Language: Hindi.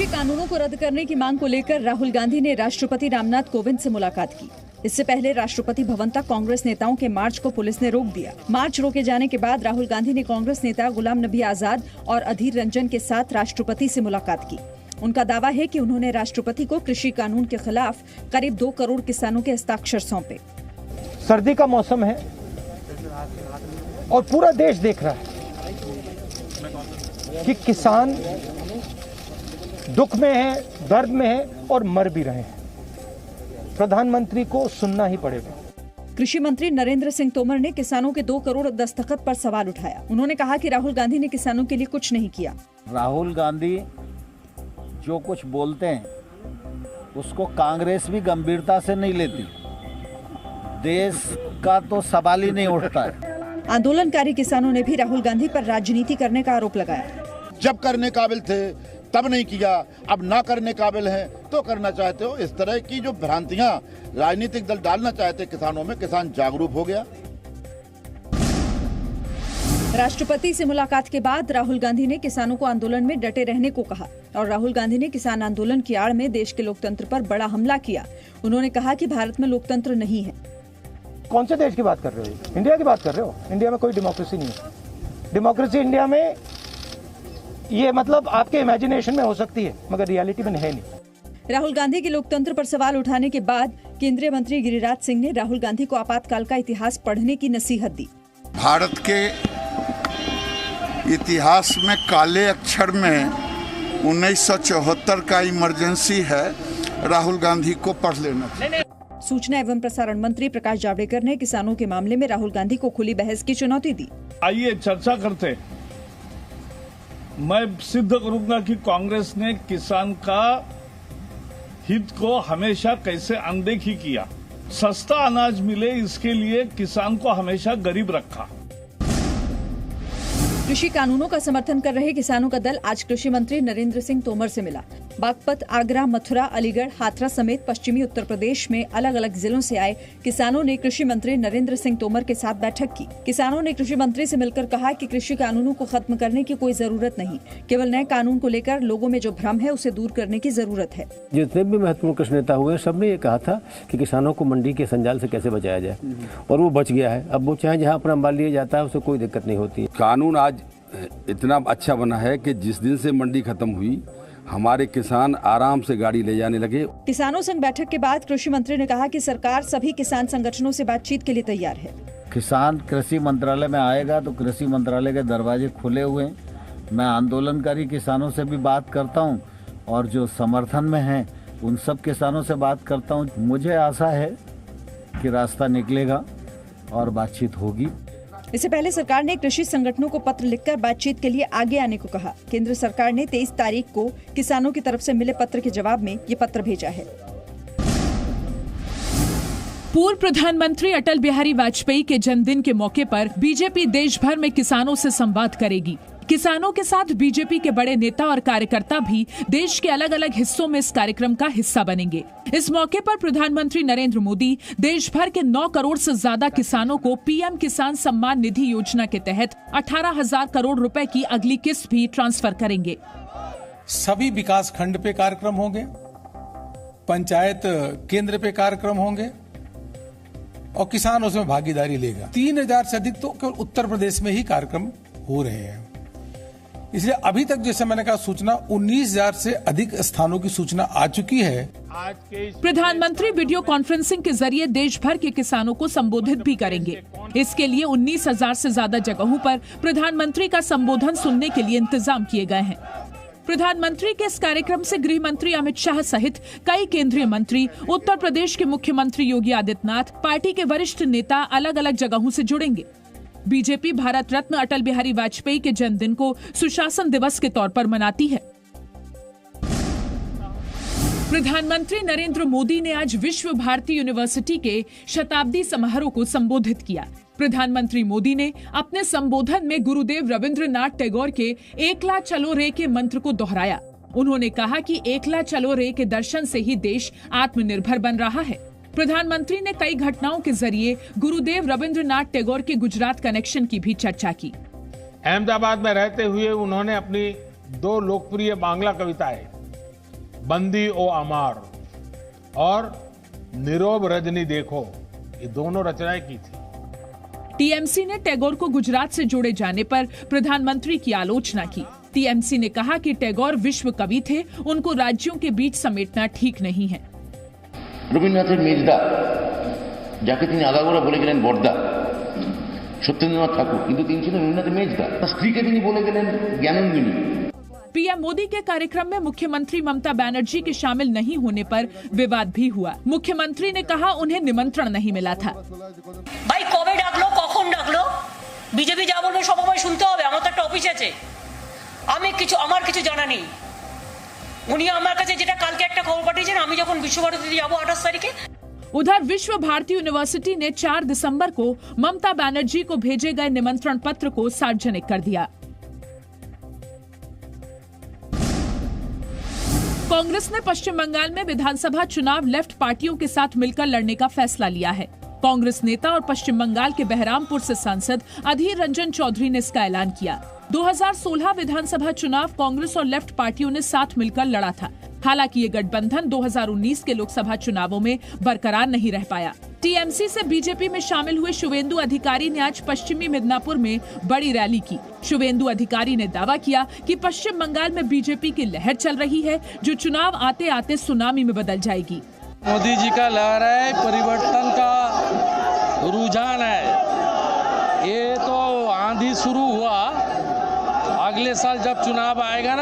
कृषि कानूनों को रद्द करने की मांग को लेकर राहुल गांधी ने राष्ट्रपति रामनाथ कोविंद से मुलाकात की। इससे पहले राष्ट्रपति भवन तक कांग्रेस नेताओं के मार्च को पुलिस ने रोक दिया। मार्च रोके जाने के बाद राहुल गांधी ने कांग्रेस नेता गुलाम नबी आजाद और अधीर रंजन के साथ राष्ट्रपति से मुलाकात की। उनका दावा है कि उन्होंने राष्ट्रपति को कृषि कानून के खिलाफ करीब 2 करोड़ किसानों के हस्ताक्षर सौंपे। सर्दी का मौसम है और पूरा देश देख रहा है कि किसान दुख में है, दर्द में है और मर भी रहे हैं। प्रधानमंत्री को सुनना ही पड़ेगा। कृषि मंत्री नरेंद्र सिंह तोमर ने किसानों के 2 करोड़ दस्तखत पर सवाल उठाया। उन्होंने कहा कि राहुल गांधी ने किसानों के लिए कुछ नहीं किया। राहुल गांधी जो कुछ बोलते हैं उसको कांग्रेस भी गंभीरता से नहीं लेती। देश का तो सवाल ही नहीं उठता है। आंदोलनकारी किसानों ने भी राहुल गांधी पर राजनीति करने का आरोप लगाया। जब करने काबिल थे तब नहीं किया, अब ना करने काबिल हैं तो करना चाहते हो। इस तरह की जो भ्रांतियां राजनीतिक दल डालना चाहते किसानों में, किसान जागरूक हो गया। राष्ट्रपति से मुलाकात के बाद राहुल गांधी ने किसानों को आंदोलन में डटे रहने को कहा और राहुल गांधी ने किसान आंदोलन की आड़ में देश के लोकतंत्र पर बड़ा हमला किया। उन्होंने कहा कि भारत में लोकतंत्र नहीं है। कौन से देश की बात कर रहे हो? इंडिया की बात कर रहे हो? इंडिया में कोई डेमोक्रेसी नहीं है। डेमोक्रेसी इंडिया में ये मतलब आपके इमेजिनेशन में हो सकती है, मगर रियलिटी में है नहीं। राहुल गांधी के लोकतंत्र पर सवाल उठाने के बाद केंद्रीय मंत्री गिरिराज सिंह ने राहुल गांधी को आपातकाल का इतिहास पढ़ने की नसीहत दी। भारत के इतिहास में काले अक्षर में 1974 का इमरजेंसी है, राहुल गांधी को पढ़ लेना चाहिए। सूचना एवं प्रसारण मंत्री प्रकाश जावड़ेकर ने किसानों के मामले में राहुल गांधी को खुली बहस की चुनौती दी। आइए चर्चा करते हैं। मैं सिद्ध करूंगा कि कांग्रेस ने किसान का हित को हमेशा कैसे अनदेखी किया। सस्ता अनाज मिले इसके लिए किसान को हमेशा गरीब रखा। कृषि कानूनों का समर्थन कर रहे किसानों का दल आज कृषि मंत्री नरेंद्र सिंह तोमर से मिला। बागपत, आगरा, मथुरा, अलीगढ़, हाथरस समेत पश्चिमी उत्तर प्रदेश में अलग अलग जिलों से आए किसानों ने कृषि मंत्री नरेंद्र सिंह तोमर के साथ बैठक की। किसानों ने कृषि मंत्री से मिलकर कहा कि कृषि कानूनों को खत्म करने की कोई जरूरत नहीं, केवल नए कानून को लेकर लोगों में जो भ्रम है उसे दूर करने की जरूरत है। जितने भी महत्वपूर्ण कृषि नेता हुए सबने ये कहा था कि किसानों को मंडी के संजाल से कैसे बचाया जाए, और वो बच गया है। अब वो चाहे जहाँ अपना माल लिया जाता है उसे कोई दिक्कत नहीं होती। कानून आज इतना अच्छा बना है कि जिस दिन से मंडी खत्म हुई हमारे किसान आराम से गाड़ी ले जाने लगे। किसानों संग बैठक के बाद कृषि मंत्री ने कहा कि सरकार सभी किसान संगठनों से बातचीत के लिए तैयार है। किसान कृषि मंत्रालय में आएगा तो कृषि मंत्रालय के दरवाजे खुले हुए हैं। मैं आंदोलनकारी किसानों से भी बात करता हूं और जो समर्थन में हैं उन सब किसानों से बात करता हूं। मुझे आशा है कि रास्ता निकलेगा और बातचीत होगी। इससे पहले सरकार ने कृषि संगठनों को पत्र लिखकर बातचीत के लिए आगे आने को कहा। केंद्र सरकार ने 23 तारीख को किसानों की तरफ से मिले पत्र के जवाब में ये पत्र भेजा है। पूर्व प्रधानमंत्री अटल बिहारी वाजपेयी के जन्मदिन के मौके पर बीजेपी देश भर में किसानों से संवाद करेगी। किसानों के साथ बीजेपी के बड़े नेता और कार्यकर्ता भी देश के अलग अलग हिस्सों में इस कार्यक्रम का हिस्सा बनेंगे। इस मौके पर प्रधानमंत्री नरेंद्र मोदी देश भर के 9 करोड़ से ज्यादा किसानों को पीएम किसान सम्मान निधि योजना के तहत 18,000 करोड़ रुपए की अगली किस्त भी ट्रांसफर करेंगे। सभी विकास खंड पे कार्यक्रम होंगे, पंचायत केंद्र पे कार्यक्रम होंगे और किसान उसमें भागीदारी लेगा। 3,000 से अधिक तो केवल उत्तर प्रदेश में ही कार्यक्रम हो रहे हैं। इसलिए अभी तक जैसे मैंने कहा सूचना 19,000 से अधिक स्थानों की सूचना आ चुकी है। प्रधानमंत्री वीडियो कॉन्फ्रेंसिंग के जरिए देश भर के किसानों को संबोधित भी करेंगे। इसके लिए 19,000 से ज्यादा जगहों पर प्रधानमंत्री का संबोधन सुनने के लिए इंतजाम किए गए हैं। प्रधानमंत्री के इस कार्यक्रम से गृह मंत्री अमित शाह सहित कई केंद्रीय मंत्री, उत्तर प्रदेश के मुख्यमंत्री योगी आदित्यनाथ, पार्टी के वरिष्ठ नेता अलग अलग जगहों से जुड़ेंगे। बीजेपी भारत रत्न अटल बिहारी वाजपेयी के जन्मदिन को सुशासन दिवस के तौर पर मनाती है। प्रधानमंत्री नरेंद्र मोदी ने आज विश्व भारती यूनिवर्सिटी के शताब्दी समारोह को संबोधित किया। प्रधानमंत्री मोदी ने अपने संबोधन में गुरुदेव रविंद्रनाथ टैगोर के एकला चलो रे के मंत्र को दोहराया। उन्होंने कहा कि एकला चलो रे के दर्शन से ही देश आत्मनिर्भर बन रहा है। प्रधानमंत्री ने कई घटनाओं के जरिए गुरुदेव रविंद्रनाथ टैगोर के गुजरात कनेक्शन की भी चर्चा की। अहमदाबाद में रहते हुए उन्होंने अपनी 2 लोकप्रिय बांग्ला कविताएं बंदी ओ अमार और नीरव रजनी देखो, ये दोनों रचनाएं की थी। टीएमसी ने टैगोर को गुजरात से जोड़े जाने पर प्रधानमंत्री की आलोचना की। टीएमसी ने कहा कि टैगोर विश्व कवि थे, उनको राज्यों के बीच समेटना ठीक नहीं है। রবীন্দ্রনাথের মেজদা, যাকে তিনি আগাগোড়া বলে গেলেন বড়দা, সত্যেন্দ্রনাথ ঠাকুর, কিন্তু তিনি ছিলেন রবীন্দ্রনাথের মেজদা। তার স্ত্রীকে তিনি বলে গেলেন জ্ঞানন্দিনী। पीएम मोदी के कार्यक्रम में मुख्यमंत्री ममता बनर्जी के शामिल नहीं होने पर विवाद भी हुआ। मुख्यमंत्री ने कहा उन्हें निमंत्रण नहीं मिला था। भाई कबे डाकलो, कখন डाकলো, বিজেপি যা বলবে সবসময় শুনতে হবে। আমার তো একটা অফিস আছে, আমার কিছু জানা নেই। উনি আমার কাছে যেটা কালকে একটা খবর পাঠিয়েছেন, আমি যখন বিশ্বভারতীতে যাব 28 তারিখে। उधर विश्व भारती यूनिवर्सिटी ने 4 दिसंबर को ममता बनर्जी को भेजे गए निमंत्रण पत्र को सार्वजनिक कर दिया। कांग्रेस ने पश्चिम बंगाल में विधानसभा चुनाव लेफ्ट पार्टियों के साथ मिलकर लड़ने का फैसला लिया है। कांग्रेस नेता और पश्चिम बंगाल के बहरामपुर से सांसद अधीर रंजन चौधरी ने इसका ऐलान किया। 2016 विधानसभा चुनाव कांग्रेस और लेफ्ट पार्टियों ने साथ मिलकर लड़ा था। हालांकि ये गठबंधन 2019 के लोकसभा चुनावों में बरकरार नहीं रह पाया। टीएमसी से बीजेपी में शामिल हुए शुवेंदु अधिकारी ने आज पश्चिमी मिदनापुर में बड़ी रैली की। शुवेंदु अधिकारी ने दावा किया कि पश्चिम बंगाल में बीजेपी की लहर चल रही है, जो चुनाव आते आते सुनामी में बदल जाएगी। मोदी जी का लहर है, परिवर्तन का रुझान है। ये तो आंधी शुरू हुआ, अगले साल जब चुनाव आएगा ना